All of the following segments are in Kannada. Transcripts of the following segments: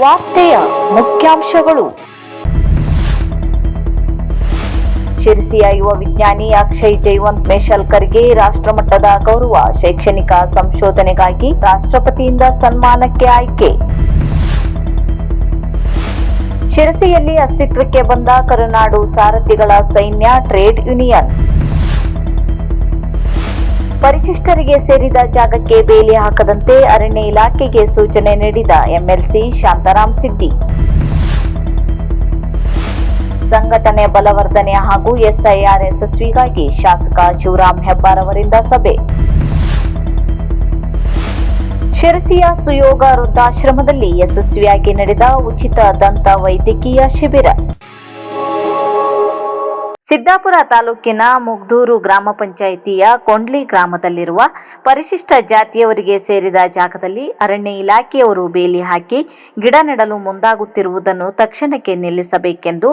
ವಾರ್ತೆಯ ಮುಖ್ಯಾಂಶಗಳು. ಶಿರಸಿಯ ಯುವ ವಿಜ್ಞಾನಿ ಅಕ್ಷಯ್ ಜೈವಂತ್ ಮೇಶಲ್ಕರ್ಗೆ ರಾಷ್ಟ್ರಮಟ್ಟದ ಗೌರವ. ಶೈಕ್ಷಣಿಕ ಸಂಶೋಧನೆಗಾಗಿ ರಾಷ್ಟ್ರಪತಿಯಿಂದ ಸನ್ಮಾನಕ್ಕೆ ಆಯ್ಕೆ. ಶಿರಸಿಯಲ್ಲಿ ಅಸ್ತಿತ್ವಕ್ಕೆ ಬಂದ ಕರುನಾಡು ಸಾರಥಿಗಳ ಸೈನ್ಯ ಟ್ರೇಡ್ ಯೂನಿಯನ್. ಪರಿಶಿಷ್ಟರಿಗೆ ಸೇರಿದ ಜಾಗಕ್ಕೆ ಬೇಲಿ ಹಾಕದಂತೆ ಅರಣ್ಯ ಇಲಾಖೆಗೆ ಸೂಚನೆ ನೀಡಿದ ಎಂಎಲ್ಸಿ ಶಾಂತಾರಾಮ್ ಸಿದ್ದಿ. ಸಂಘಟನೆ ಬಲವರ್ಧನೆ ಹಾಗೂ ಎಸ್ಐಆರ್ ಯಶಸ್ವಿಗಾಗಿ ಶಾಸಕ ಶಿವರಾಮ್ ಹೆಬ್ಬಾರ್ ಅವರಿಂದ ಸಭೆ. ಶಿರಸಿಯ ಸುಯೋಗ ವೃದ್ಧಾಶ್ರಮದಲ್ಲಿ ಯಶಸ್ವಿಯಾಗಿ ನಡೆದ ಉಚಿತ ದಂತ ವೈದ್ಯಕೀಯ ಶಿಬಿರ. ಸಿದ್ದಾಪುರ ತಾಲೂಕಿನ ಮುಗ್ದೂರು ಗ್ರಾಮ ಪಂಚಾಯಿತಿಯ ಕೊಂಡ್ಲಿ ಗ್ರಾಮದಲ್ಲಿರುವ ಪರಿಶಿಷ್ಟ ಜಾತಿಯವರಿಗೆ ಸೇರಿದ ಜಾಗದಲ್ಲಿ ಅರಣ್ಯ ಇಲಾಖೆಯವರು ಬೇಲಿ ಹಾಕಿ ಗಿಡ ನೆಡಲು ಮುಂದಾಗುತ್ತಿರುವುದನ್ನು ತಕ್ಷಣಕ್ಕೆ ನಿಲ್ಲಿಸಬೇಕೆಂದು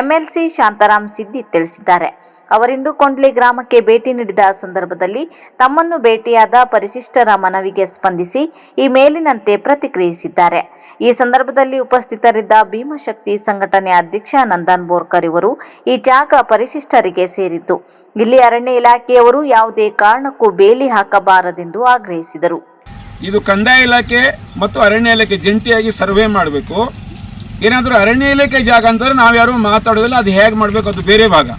ಎಂಎಲ್ಸಿ ಶಾಂತಾರಾಮ್ ಸಿದ್ದಿ ತಿಳಿಸಿದ್ದಾರೆ. ಅವರಿಂದು ಕೊಂಡ್ಲಿ ಗ್ರಾಮಕ್ಕೆ ಭೇಟಿ ನೀಡಿದ ಸಂದರ್ಭದಲ್ಲಿ ತಮ್ಮನ್ನು ಭೇಟಿಯಾದ ಪರಿಶಿಷ್ಟರ ಮನವಿಗೆ ಸ್ಪಂದಿಸಿ ಈ ಮೇಲಿನಂತೆ ಪ್ರತಿಕ್ರಿಯಿಸಿದ್ದಾರೆ. ಈ ಸಂದರ್ಭದಲ್ಲಿ ಉಪಸ್ಥಿತರಿದ್ದ ಭೀಮಶಕ್ತಿ ಸಂಘಟನೆ ಅಧ್ಯಕ್ಷ ನಂದನ್ ಬೋರ್ಕರ್ ಇವರು ಈ ಜಾಗ ಪರಿಶಿಷ್ಟರಿಗೆ ಸೇರಿದ್ದು, ಇಲ್ಲಿ ಅರಣ್ಯ ಇಲಾಖೆಯವರು ಯಾವುದೇ ಕಾರಣಕ್ಕೂ ಬೇಲಿ ಹಾಕಬಾರದೆಂದು ಆಗ್ರಹಿಸಿದರು. ಇದು ಕಂದಾಯ ಇಲಾಖೆ ಮತ್ತು ಅರಣ್ಯ ಇಲಾಖೆ ಜಂಟಿಯಾಗಿ ಸರ್ವೆ ಮಾಡಬೇಕು. ಏನಾದರೂ ಅರಣ್ಯ ಇಲಾಖೆ ಜಾಗ ಅಂತಂದ್ರೆ ನಾವು ಯಾರು ಮಾತಾಡೋದಿಲ್ಲ, ಅದು ಹೇಗೆ ಮಾಡಬೇಕು ಅದು ಬೇರೆ ಭಾಗ.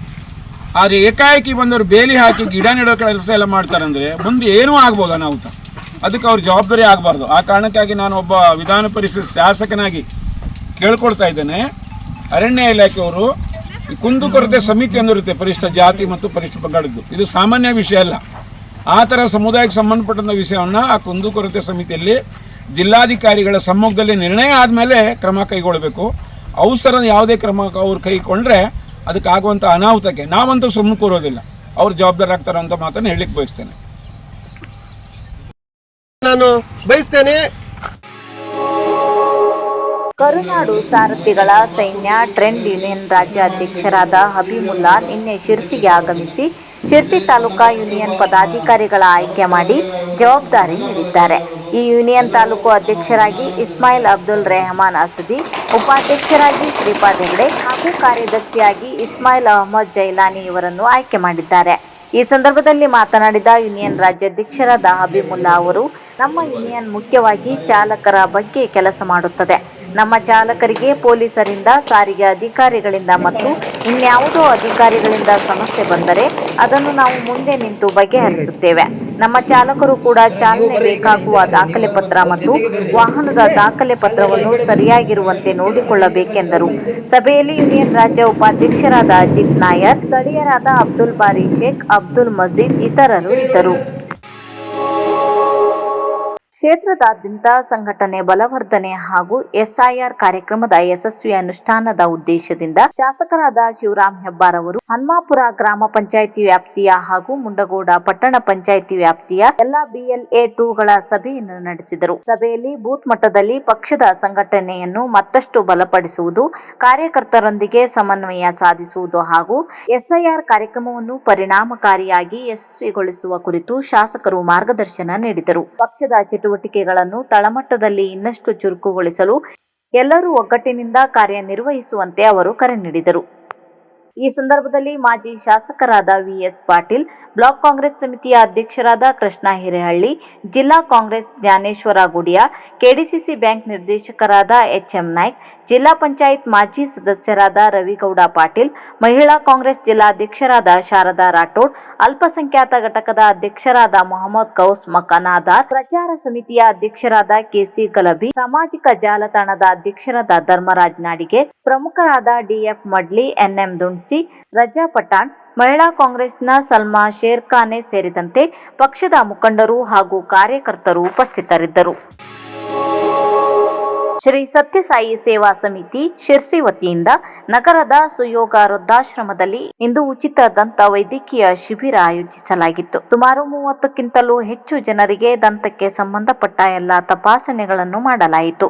ಆದರೆ ಏಕಾಏಕಿ ಬಂದವರು ಬೇಲಿ ಹಾಕಿ ಗಿಡ ನೆಡೋ ಕೆಲಸ ಎಲ್ಲ ಮಾಡ್ತಾರಂದರೆ ಮುಂದೆ ಏನೂ ಆಗ್ಬೋದು ಅನಾಹುತ. ಅದಕ್ಕೆ ಅವ್ರ ಜವಾಬ್ದಾರಿ ಆಗಬಾರ್ದು. ಆ ಕಾರಣಕ್ಕಾಗಿ ನಾನು ಒಬ್ಬ ವಿಧಾನ ಪರಿಷತ್ ಶಾಸಕನಾಗಿ ಕೇಳ್ಕೊಳ್ತಾ ಇದ್ದೇನೆ, ಅರಣ್ಯ ಇಲಾಖೆಯವರು ಈ ಕುಂದುಕೊರತೆ ಸಮಿತಿ ಅಂದಿರುತ್ತೆ ಪರಿಶಿಷ್ಟ ಜಾತಿ ಮತ್ತು ಪರಿಶಿಷ್ಟ ಪಂಗಡದ್ದು. ಇದು ಸಾಮಾನ್ಯ ವಿಷಯ ಅಲ್ಲ. ಆ ಥರ ಸಮುದಾಯಕ್ಕೆ ಸಂಬಂಧಪಟ್ಟಂಥ ವಿಷಯವನ್ನು ಆ ಕುಂದುಕೊರತೆ ಸಮಿತಿಯಲ್ಲಿ ಜಿಲ್ಲಾಧಿಕಾರಿಗಳ ಸಮ್ಮುಖದಲ್ಲಿ ನಿರ್ಣಯ ಆದಮೇಲೆ ಕ್ರಮ ಕೈಗೊಳ್ಳಬೇಕು. ಅವಸರ ಯಾವುದೇ ಕ್ರಮ ಅವ್ರು ಕೈಗೊಂಡ್ರೆ ಅದಕ್ಕಾಗುವಂಥ ಅನಾಹುತಕ್ಕೆ ನಾವಂತೂ ಸುಮ್ಮನೆ ಕೂರೋದಿಲ್ಲ, ಅವ್ರು ಜವಾಬ್ದಾರಿ ಆಗ್ತಾರೆ ಅಂತ ಮಾತನ್ನು ಹೇಳಲಿಕ್ಕೆ ಬಯಸ್ತೇನೆ. ನಾನು ಬಯಸ್ತೇನೆ. ಕರುನಾಡು ಸಾರಥಿಗಳ ಸೈನ್ಯ ಟ್ರೇಡ್ ಯೂನಿಯನ್ ರಾಜ್ಯಾಧ್ಯಕ್ಷರಾದ ಹಬೀಬುಲ್ಲಾ ನಿನ್ನೆ ಶಿರಸಿಗೆ ಆಗಮಿಸಿ ಶಿರಸಿ ತಾಲೂಕಾ ಯೂನಿಯನ್ ಪದಾಧಿಕಾರಿಗಳ ಆಯ್ಕೆ ಮಾಡಿ ಜವಾಬ್ದಾರಿ ನೀಡಿದ್ದಾರೆ. ಈ ಯೂನಿಯನ್ ತಾಲೂಕು ಅಧ್ಯಕ್ಷರಾಗಿ ಇಸ್ಮಾಯಿಲ್ ಅಬ್ದುಲ್ ರೆಹಮಾನ್ ಅಸದಿ, ಉಪಾಧ್ಯಕ್ಷರಾಗಿ ಶ್ರೀಪಾದ್ ಹೆಗಡೆ ಹಾಗೂ ಕಾರ್ಯದರ್ಶಿಯಾಗಿ ಇಸ್ಮಾಯಿಲ್ ಅಹಮದ್ ಜೈಲಾನಿ ಇವರನ್ನು ಆಯ್ಕೆ ಮಾಡಿದ್ದಾರೆ. ಈ ಸಂದರ್ಭದಲ್ಲಿ ಮಾತನಾಡಿದ ಯೂನಿಯನ್ ರಾಜ್ಯಾಧ್ಯಕ್ಷರಾದ ಹಬೀಬುಲ್ಲಾ ಅವರು, ನಮ್ಮ ಯೂನಿಯನ್ ಮುಖ್ಯವಾಗಿ ಚಾಲಕರ ಬಗ್ಗೆ ಕೆಲಸ ಮಾಡುತ್ತದೆ. ನಮ್ಮ ಚಾಲಕರಿಗೆ ಪೊಲೀಸರಿಂದ, ಸಾರಿಗೆ ಅಧಿಕಾರಿಗಳಿಂದ ಮತ್ತು ಇನ್ಯಾವುದೋ ಅಧಿಕಾರಿಗಳಿಂದ ಸಮಸ್ಯೆ ಬಂದರೆ ಅದನ್ನು ನಾವು ಮುಂದೆ ನಿಂತು ಬಗೆಹರಿಸುತ್ತೇವೆ. ನಮ್ಮ ಚಾಲಕರು ಕೂಡ ಚಾಲನೆ ಬೇಕಾಗುವ ದಾಖಲೆ ಪತ್ರ ಮತ್ತು ವಾಹನದ ದಾಖಲೆ ಪತ್ರವನ್ನು ಸರಿಯಾಗಿರುವಂತೆ ನೋಡಿಕೊಳ್ಳಬೇಕೆಂದರು. ಸಭೆಯಲ್ಲಿ ಯೂನಿಯನ್ ರಾಜ್ಯ ಉಪಾಧ್ಯಕ್ಷರಾದ ಅಜಿತ್ ನಾಯರ್, ಸ್ಥಳೀಯರಾದ ಅಬ್ದುಲ್ ಬಾರಿ ಶೇಖ್, ಅಬ್ದುಲ್ ಮಜೀದ್ ಇತರರು ಇದ್ದರು. ಕ್ಷೇತ್ರದಾದ್ಯಂತ ಸಂಘಟನೆ ಬಲವರ್ಧನೆ ಹಾಗೂ ಎಸ್ಐಆರ್ ಕಾರ್ಯಕ್ರಮದ ಯಶಸ್ವಿ ಅನುಷ್ಠಾನದ ಉದ್ದೇಶದಿಂದ ಶಾಸಕರಾದ ಶಿವರಾಮ್ ಹೆಬ್ಬಾರ್ ಅವರು ಹನ್ಮಾಪುರ ಗ್ರಾಮ ಪಂಚಾಯಿತಿ ವ್ಯಾಪ್ತಿಯ ಹಾಗೂ ಮುಂಡಗೋಡ ಪಟ್ಟಣ ಪಂಚಾಯಿತಿ ವ್ಯಾಪ್ತಿಯ ಎಲ್ಲ BLA2ಗಳ ಸಭೆಯನ್ನು ನಡೆಸಿದರು. ಸಭೆಯಲ್ಲಿ ಬೂತ್ ಮಟ್ಟದಲ್ಲಿ ಪಕ್ಷದ ಸಂಘಟನೆಯನ್ನು ಮತ್ತಷ್ಟು ಬಲಪಡಿಸುವುದು, ಕಾರ್ಯಕರ್ತರೊಂದಿಗೆ ಸಮನ್ವಯ ಸಾಧಿಸುವುದು ಹಾಗೂ ಎಸ್ಐಆರ್ ಕಾರ್ಯಕ್ರಮವನ್ನು ಪರಿಣಾಮಕಾರಿಯಾಗಿ ಯಶಸ್ವಿಗೊಳಿಸುವ ಕುರಿತು ಶಾಸಕರು ಮಾರ್ಗದರ್ಶನ ನೀಡಿದರು. ಪಕ್ಷದ ಚಟುವಟಿಕೆಗಳನ್ನು ತಳಮಟ್ಟದಲ್ಲಿ ಇನ್ನಷ್ಟು ಚುರುಕುಗೊಳಿಸಲು ಎಲ್ಲರೂ ಒಗ್ಗಟ್ಟಿನಿಂದ ಕಾರ್ಯನಿರ್ವಹಿಸುವಂತೆ ಅವರು ಕರೆ ನೀಡಿದರು. ಈ ಸಂದರ್ಭದಲ್ಲಿ ಮಾಜಿ ಶಾಸಕರಾದ VS ಪಾಟೀಲ್, ಬ್ಲಾಕ್ ಕಾಂಗ್ರೆಸ್ ಸಮಿತಿಯ ಅಧ್ಯಕ್ಷರಾದ ಕೃಷ್ಣ ಹಿರೇಹಳ್ಳಿ, ಜಿಲ್ಲಾ ಕಾಂಗ್ರೆಸ್ ಜ್ಞಾನೇಶ್ವರ ಗುಡಿಯಾ, ಕೆಡಿಸಿಸಿ ಬ್ಯಾಂಕ್ ನಿರ್ದೇಶಕರಾದ HM ನಾಯ್ಕ್, ಜಿಲ್ಲಾ ಪಂಚಾಯತ್ ಮಾಜಿ ಸದಸ್ಯರಾದ ರವಿಗೌಡ ಪಾಟೀಲ್, ಮಹಿಳಾ ಕಾಂಗ್ರೆಸ್ ಜಿಲ್ಲಾಧ್ಯಕ್ಷರಾದ ಶಾರದಾ ರಾಠೋಡ್, ಅಲ್ಪಸಂಖ್ಯಾತ ಘಟಕದ ಅಧ್ಯಕ್ಷರಾದ ಮೊಹಮ್ಮದ್ ಗೌಸ್ ಮಕನಾದಾರ್, ಪ್ರಚಾರ ಸಮಿತಿಯ ಅಧ್ಯಕ್ಷರಾದ KC ಗಲಭಿ, ಸಾಮಾಜಿಕ ಜಾಲತಾಣದ ಅಧ್ಯಕ್ಷರಾದ ಧರ್ಮರಾಜ್ ನಾಡಿಗೆ, ಪ್ರಮುಖರಾದ DF ಮಡ್ಲಿ, NM ದುಣ್ಸಿ, ರಜಾ ಪಠಾಣ್, ಮಹಿಳಾ ಕಾಂಗ್ರೆಸ್ನ ಸಲ್ಮಾ ಶೇರ್ಖಾನೆ ಸೇರಿದಂತೆ ಪಕ್ಷದ ಮುಖಂಡರು ಹಾಗೂ ಕಾರ್ಯಕರ್ತರು ಉಪಸ್ಥಿತರಿದ್ದರು. ಶ್ರೀ ಸತ್ಯಸಾಯಿ ಸೇವಾ ಸಮಿತಿ ಶಿರ್ಸಿ ವತಿಯಿಂದ ನಗರದ ಸುಯೋಗ ವೃದ್ಧಾಶ್ರಮದಲ್ಲಿ ಇಂದು ಉಚಿತ ದಂತ ವೈದ್ಯಕೀಯ ಶಿಬಿರ ಆಯೋಜಿಸಲಾಗಿತ್ತು. ಸುಮಾರು 30ಕ್ಕಿಂತಲೂ ಹೆಚ್ಚು ಜನರಿಗೆ ದಂತಕ್ಕೆ ಸಂಬಂಧಪಟ್ಟ ಎಲ್ಲ ತಪಾಸಣೆಗಳನ್ನು ಮಾಡಲಾಯಿತು.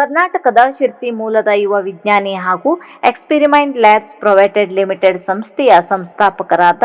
ಕರ್ನಾಟಕದ ಶಿರ್ಸಿ ಮೂಲದ ಯುವ ವಿಜ್ಞಾನಿ ಹಾಗೂ ಎಕ್ಸ್ಪೆರಿಮೆಂಟ್ ಲ್ಯಾಬ್ಸ್ ಪ್ರೈವೇಟ್ ಲಿಮಿಟೆಡ್ ಸಂಸ್ಥೆಯ ಸಂಸ್ಥಾಪಕರಾದ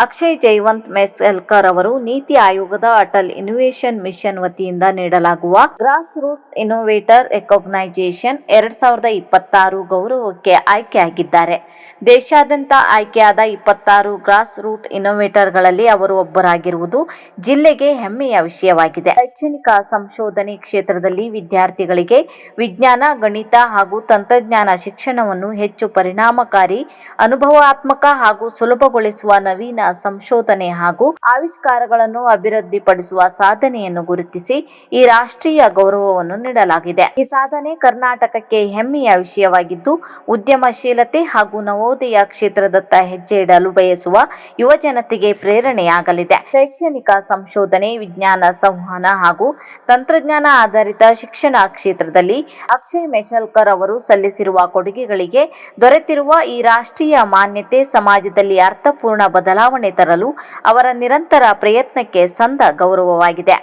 ಅಕ್ಷಯ್ ಜೈವಂತ್ ಮೆಸ್ಕಲ್ಕರ್ ಅವರು ನೀತಿ ಆಯೋಗದ ಅಟಲ್ ಇನ್ನೋವೇಷನ್ ಮಿಷನ್ ವತಿಯಿಂದ ನೀಡಲಾಗುವ ಗ್ರಾಸ್ ರೂಟ್ಸ್ ಇನ್ನೋವೇಟರ್ ರೆಕಾಗ್ನೈಸೇಷನ್ 2026 ಗೌರವಕ್ಕೆ ಆಯ್ಕೆಯಾಗಿದ್ದಾರೆ. ದೇಶಾದ್ಯಂತ ಆಯ್ಕೆಯಾದ 26 ಗ್ರಾಸ್ ರೂಟ್ ಇನ್ನೋವೇಟರ್ಗಳಲ್ಲಿ ಅವರು ಒಬ್ಬರಾಗಿರುವುದು ಜಿಲ್ಲೆಗೆ ಹೆಮ್ಮೆಯ ವಿಷಯವಾಗಿದೆ. ಶೈಕ್ಷಣಿಕ ಸಂಶೋಧನೆ ಕ್ಷೇತ್ರದಲ್ಲಿ ವಿದ್ಯಾರ್ಥಿಗಳಿಗೆ ವಿಜ್ಞಾನ, ಗಣಿತ ಹಾಗೂ ತಂತ್ರಜ್ಞಾನ ಶಿಕ್ಷಣವನ್ನು ಹೆಚ್ಚು ಪರಿಣಾಮಕಾರಿ, ಅನುಭವಾತ್ಮಕ ಹಾಗೂ ಸುಲಭಗೊಳಿಸುವ ನವೀನ ಸಂಶೋಧನೆ ಹಾಗೂ ಆವಿಷ್ಕಾರಗಳನ್ನು ಅಭಿವೃದ್ಧಿಪಡಿಸುವ ಸಾಧನೆಯನ್ನು ಗುರುತಿಸಿ ಈ ರಾಷ್ಟ್ರೀಯ ಗೌರವವನ್ನು ನೀಡಲಾಗಿದೆ. ಈ ಸಾಧನೆ ಕರ್ನಾಟಕಕ್ಕೆ ಹೆಮ್ಮೆಯ ವಿಷಯವಾಗಿದ್ದು, ಉದ್ಯಮಶೀಲತೆ ಹಾಗೂ ನವೋದಯ ಕ್ಷೇತ್ರದತ್ತ ಹೆಜ್ಜೆ ಇಡಲು ಬಯಸುವ ಯುವ ಜನತೆಗೆ ಪ್ರೇರಣೆಯಾಗಲಿದೆ. ಶೈಕ್ಷಣಿಕ ಸಂಶೋಧನೆ, ವಿಜ್ಞಾನ ಸಂವಹನ ಹಾಗೂ ತಂತ್ರಜ್ಞಾನ ಆಧಾರಿತ ಶಿಕ್ಷಣ ಕ್ಷೇತ್ರದಲ್ಲಿ ಅಕ್ಷಯ್ ಮೆಸ್ಕಲ್ಕರ್ ಅವರು ಸಲ್ಲಿಸಿರುವ ಕೊಡುಗೆಗಳಿಗೆ ದೊರೆತಿರುವ ಈ ರಾಷ್ಟ್ರೀಯ ಮಾನ್ಯತೆ ಸಮಾಜದಲ್ಲಿ ಅರ್ಥಪೂರ್ಣ ಬದಲಾವಣೆ ತರಲು ಅವರ ನಿರಂತರ ಪ್ರಯತ್ನಕ್ಕೆ ಸಂದ ಗೌರವವಾಗಿದೆ.